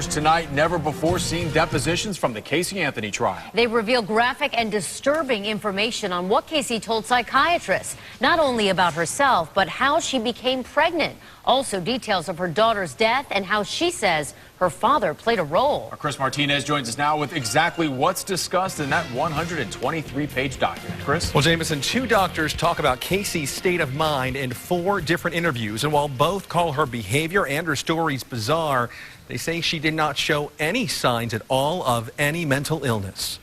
Tonight, never-before-seen depositions from the Casey Anthony trial. They reveal graphic and disturbing information on what Caylee told psychiatrists, not only about herself, but how she became pregnant. Also details of her daughter's death and how she says her father played a role. Chris Martinez joins us now with exactly what's discussed in that 123-page document. Chris? Well, Jameson, two doctors talk about Caylee's state of mind in 4 different interviews. And while both call her behavior and her stories bizarre, they say she did not show any signs at all of any mental illness.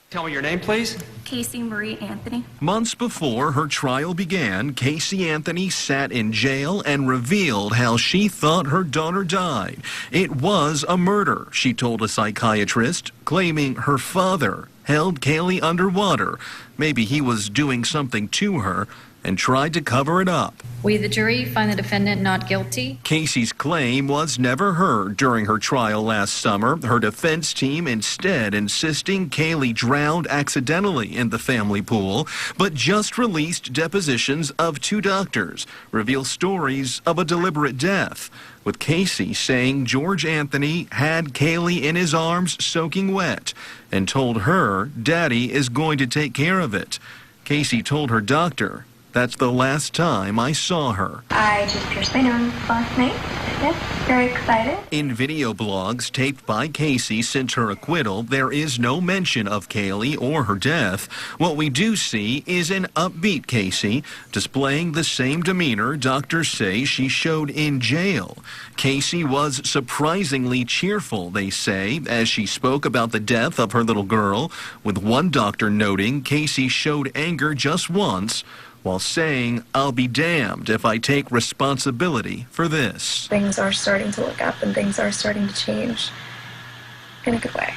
Tell me your name, please. Casey Marie Anthony. Months before her trial began, Caylee Anthony sat in jail and revealed how she thought her daughter died. It was a murder, she told a psychiatrist, claiming her father held Caylee underwater. Maybe he was doing something to her and tried to cover it up. We, the jury, find the defendant not guilty. Casey's claim was never heard during her trial last summer, her defense team instead insisting Caylee drowned accidentally in the family pool, but just released depositions of 2 doctors reveal stories of a deliberate death, with Casey saying George Anthony had Caylee in his arms soaking wet and told her Daddy is going to take care of it. Casey told her doctor, "That's the last time I saw her." I just pierced my nose last night. Yes, very excited. In video blogs taped by Caylee since her acquittal, there is no mention of Caylee or her death. What we do see is an upbeat Caylee displaying the same demeanor doctors say she showed in jail. Caylee was surprisingly cheerful, they say, as she spoke about the death of her little girl, with one doctor noting Caylee showed anger just once, while saying, "I'll be damned if I take responsibility for this." Things are starting to look up and things are starting to change in a good way.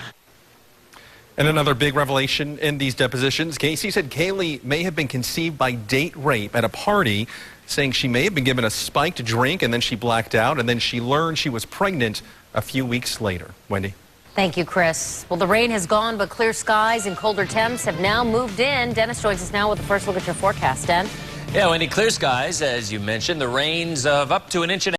And another big revelation in these depositions, Caylee said Caylee may have been conceived by date rape at a party, saying she may have been given a spiked drink and then she blacked out, and then she learned she was pregnant a few weeks later. Wendy? Thank you, Chris. Well, the rain has gone, but clear skies and colder temps have now moved in. Dennis joins us now with the first look at your forecast. Den? Yeah, Wendy, clear skies, as you mentioned. The rains of up to 1.5 inches.